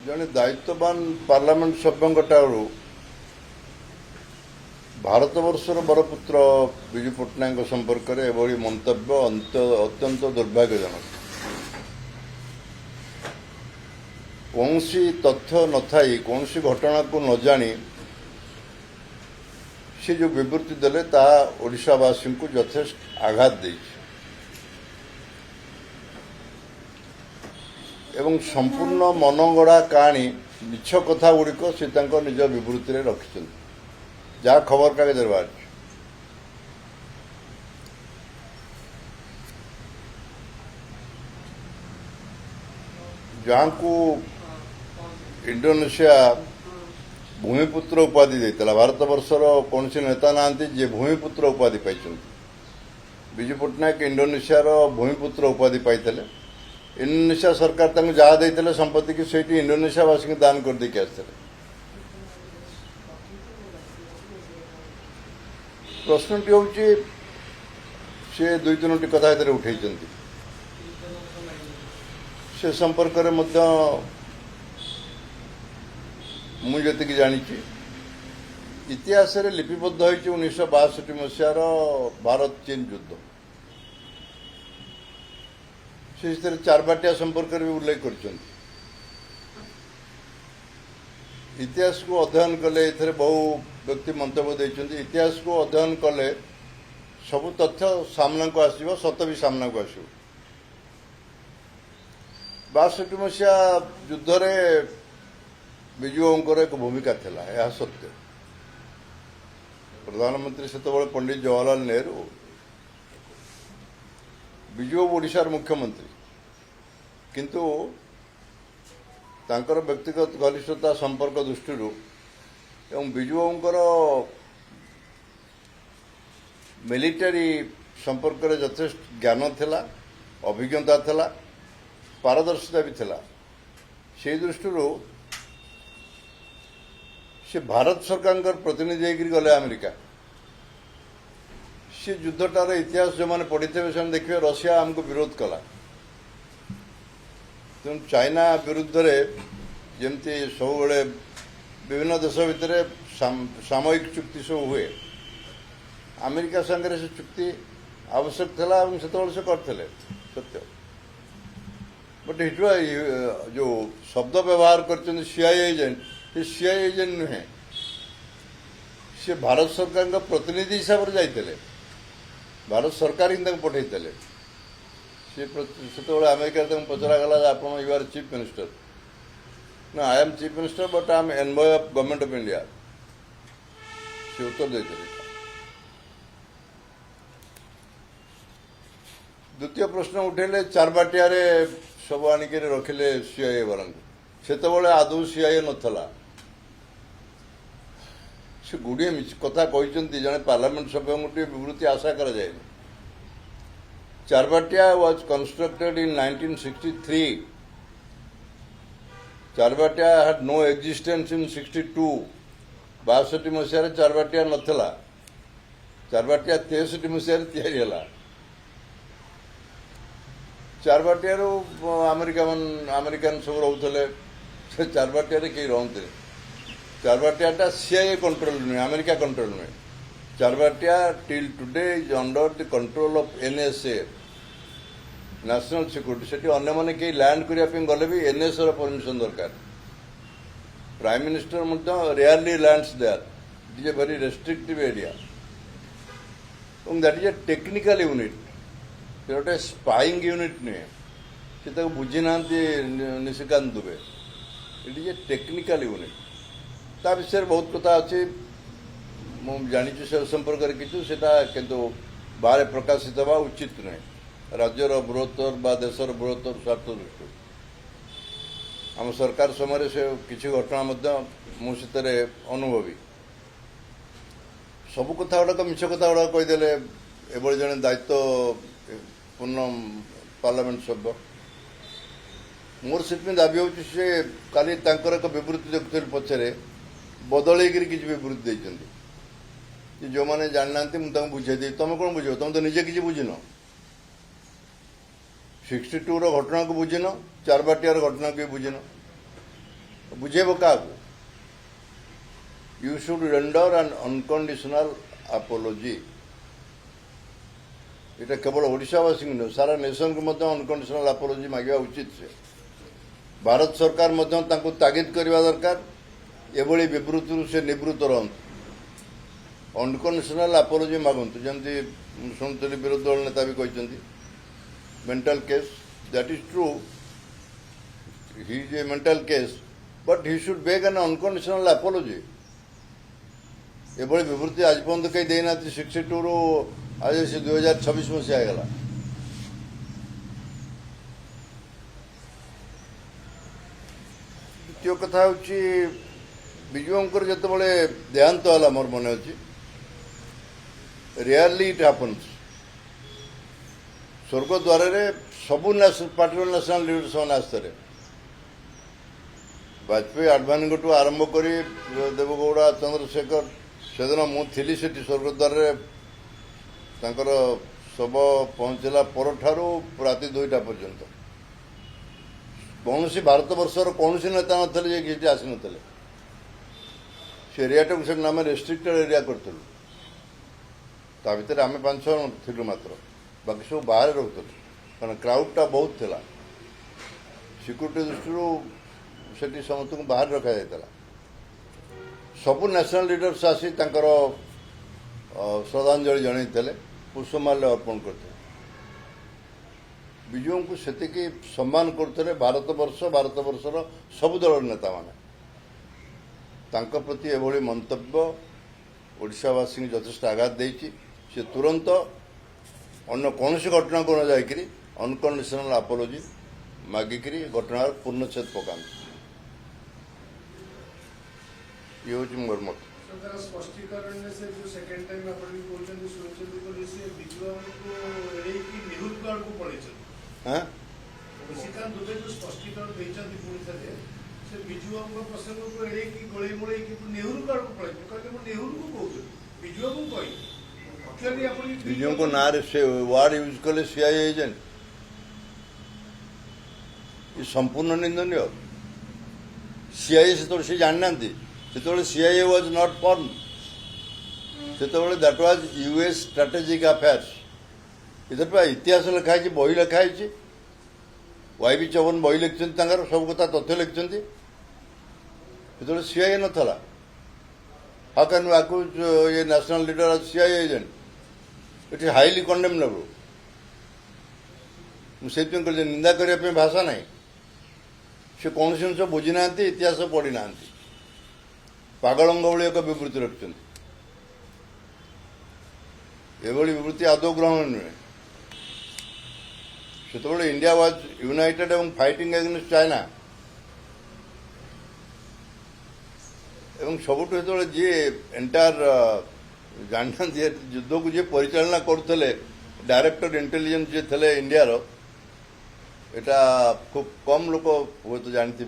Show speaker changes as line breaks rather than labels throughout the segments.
जड़े दायित्ववान पार्लियामेंट सभ्यों भारतवर्षर बरपुत्र विजु पट्टनायक संपर्क में एभली मंतव्य अत्यंत दुर्भाग्यजनक। कौन तथ्य न थी कौन घटना को न जानी से जो विवृत्ति देले ओडिशावासी को यथेष्ट आघात दे एवं संपूर्ण मनगढ़ा कहानी मिछ कथा गुड़िक से निज विवृत्ति में रखिंट जहाँ खबर कागज बाहर जहाँ को इंडोनेशिया भूमिपुत्र उपाधि देता भारत वर्षर कौन नेता ना जे भूमिपुत्र उपाधि पाई विजु पट्टनायक इंडोनेशिया भूमिपुत्र उपाधि पाई इंडोनेशिया सरकार जहाँ देते संपत्ति की से इंडोनेशियावासी को दान कर देके आसते। प्रश्नटी हूँ सी दुई तीन कथा उठे से संपर्क में मुझे जानी इतिहास रे लिपिबद्ध हो 1962 मसीहार भारत चीन युद्ध से चारबाटिया संपर्क में भी उल्लेख कर इतिहास को अध्ययन कले ए बहु व्यक्ति मंतव्य देते इतिहास को अध्ययन कले सबु तथ्य सामना को आसो सत भी सामना को आसो 62 मसीहा युद्ध रे विजुबाबूंकर एक भूमिका थिला यह सत्य। प्रधानमंत्री से पंडित जवाहरलाल नेहरू विजुबाबू ओडिशार मुख्यमंत्री किंतु तांकर व्यक्तिगत घनिष्ठता संपर्क दृष्टि एवं विजुबाबूंकर मिलिटारी संपर्क में यथेष्ट ज्ञान थिला अभिज्ञता थिला पारदर्शिता भी थिला से दृष्टि से भारत सरकार प्रतिनिधि गले अमेरिका से युद्धटार इतिहास जो मैंने पढ़ी थे से देखिए रशिया आमको विरोध कला तेणु चाइना विरुद्ध जमती सब विभिन्न देश भितर सामयिक चुक्ति सब हुए अमेरिका संगे से चुक्ति आवश्यक था से करते सत्य बट इट जो शब्द व्यवहार कर सीआईए एजेंट से सीआईए एजेंट नुहे सी भारत सरकार का प्रतिनिधि हिसाब से जाते भारत सरकार ही पठे से अमेरिका पचरागला आप यू आर चीफ मिनिस्टर ना I am chief minister but I am envoy of government of India से उत्तर देते। द्वितीय प्रश्न उठेले चारबाटिया सब आनिक रखिले सीआईए वाला से आदौ सीआईए नथला से गुड़िए कथा कहते जड़े पार्लियामेंट सभ्य गोटे विवृत्ति आशा कर जाए Charbatia was constructed in 1963 Charbatia had no existence in 62 62 मसीह चारबाटिया नथला चारबाटिया 63 मसीह या चारबाटिया अमेरिकन सब रोते चारबाटिया कहीं रोते चारबाटिया सीआईए कंट्रोल नुहे अमेरिका कंट्रोल नुहे Charbatia till today is under the control of N S A national security से अन्य कहीं लैंड करने गले भी एनएसए परमिशन दरकार prime minister rarely lands there it is a very restrictive area that is a technical unit गोटे spying unit नुहे से बुझी ना Nishikant Dubey it is A technical unit ता विषय बहुत कथा अच्छी मुझे से संपर्क किचु किंतु बाहर प्रकाशित हवा उचित नुहे राज्यर बृहत्तर बा देशर बृहत्तर स्वार्थ दृष्टि आम सरकार समय से किसी घटना मुझे अनुभवी सब कथा गुड़ाक मिछ कथा गुड़ाक कहीदे एभली जड़े दायित्व पूर्ण पार्लियामेंट सभ्य मोर से दाबी हो काली एक विवृत्ति देखुली पछरे बदल किसी विवृत्ति देते जो मैंने जाना मुझे बुझे तुम कौन बुझ तुम तो निजे किसी बुझिन 62 घटना को बुझिन चारबाटियार घटना को बुझिन बुझेब क्या you should render N unconditional apology এটা কেবল ওড়িশাবাসী নয় সারা নেশন को अनकंडीशनल अपोलॉजी मांगा उचित से भारत सरकार तागिद करने दरकार एभली विवृत्ति से निवृत्त रहतु अनकंडीशनल अपोलॉजी मागंतु जमती शुणुली विरोधी दल नेता भी कहते mental case that is true he is a mental case but he should beg an unconditional apology एभली विवृत्ति आज पर्यंत कहीं देना 62 रु आज से 2026 मसीहा गला द्वितीय कथा हूँ विजुअंकर जो देहांत है मोर मन अच्छी रेयरली इट हैपन्स स्वर्गद्वार सबू पार्टी नेशनल लीडर्स मैंने आसते वाजपेयी आडवाणी ठूँ आरंभ कर देवगौड़ा चंद्रशेखर से दिन मुझी से स्वर्गद्वार शव पहुंचला पर राति 2टा पर्यंत कौन सी भारत वर्षर कौन सी नेता नथिले कि आसी नथिले से एरिया से आम रेस्ट्रिक्टेड एरिया करूँ ता भर आम 5-6 जन थिलु मात्र बाकी सब बाहर रोलु कारण क्राउडटा बहुत थिला सिक्यूरीटी दृष्टि से समस्त को बाहर रखा जाता सबू नेशनल लीडर्स आसी श्रद्धांजलि जनईले पुष्पमाल्य अर्पण करते विजु को से सम्मान करते भारत वर्षर सबु दल नेता माने प्रति एभली मंतव्य ओडिशावासी यथेष्ट आघात देछि से तुरंत अन्य कौन घटना को न जाकि अनकंडीशनल अपोलॉजी मागिक घटनार पूर्णच्छेद पका ये हूँ मोर मत
स्पष्टीकरण से जो सेकंड टाइम आपण भी कहउछन सुरक्षित पुलिस बिजुआ को एई की नेहरू कार्ड को पड़े छ हां निशिकांत दुबे जो स्पष्टीकरण देछन पुलिस से बिजुआ को प्रसंग को एई की गोली मोड़ी की नेहरू कार्ड को पड़े कहते वो नेहरू को कहउछ बिजुआ को कहि एक्चुअली आपण
बिजुआ को ना रे से वर्ड यूज करले सीआईए एजेंट ये संपूर्ण निंदनीय सीआईए से तो से जाननांती से CIA was not form say that was US strategic affairs इधर पे इतिहास लिखाई बही लिखाई वाई चौवन बही लिखिं सब कथा तथ्य लिखिं जो सीआईए नाला हाउ कैन यू अक्यूज ये नेशनल लीडर आज CIA agent it is highly condemnable मुझे निंदा करने भाषा ना से कौन जिन बुझी ना इतिहास पढ़ी ना पागलंग भाई एक विवृत्ति रखिंट एभली विवृत्ति आदौ ग्रहण नुहे से इंडिया वाज यूनाइटेड एवं फाइटिंग अगेंस्ट चाइना एवं सबुठ जो जी एंटायर जानते युद्ध को जी परिचालना करते डायरेक्टर इंटेलिजेंस जी थे इंडिया एटा खूब कम लोक हूँ तो जानते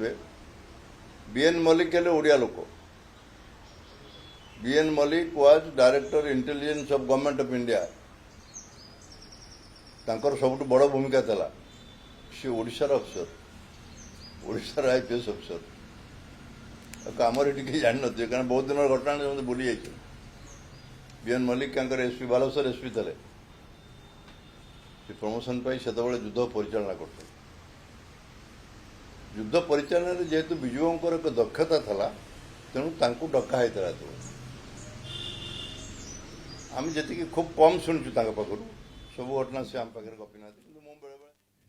बीएन मल्लिक हेले ओडिया लोक BN Mallik was director intelligence of government of India तांकर सबुठ बड़ भूमिका था सी ओडिशार अफसर ओडिशार आईपीएस अफसर आमर ये कहीं जान थे कारण बहुत दिन घटना समझे भूली जाइए BN Mallik SP Baleshwar SP थे प्रमोशन पाई से युद्ध परिचालना करते युद्ध परिचालन जेहेतु विजुअंकर एक दक्षता था तेणु डका होता आम जी खूब कम शुणुचु पाखर सब घटना से आम पाखे गपी ना बेले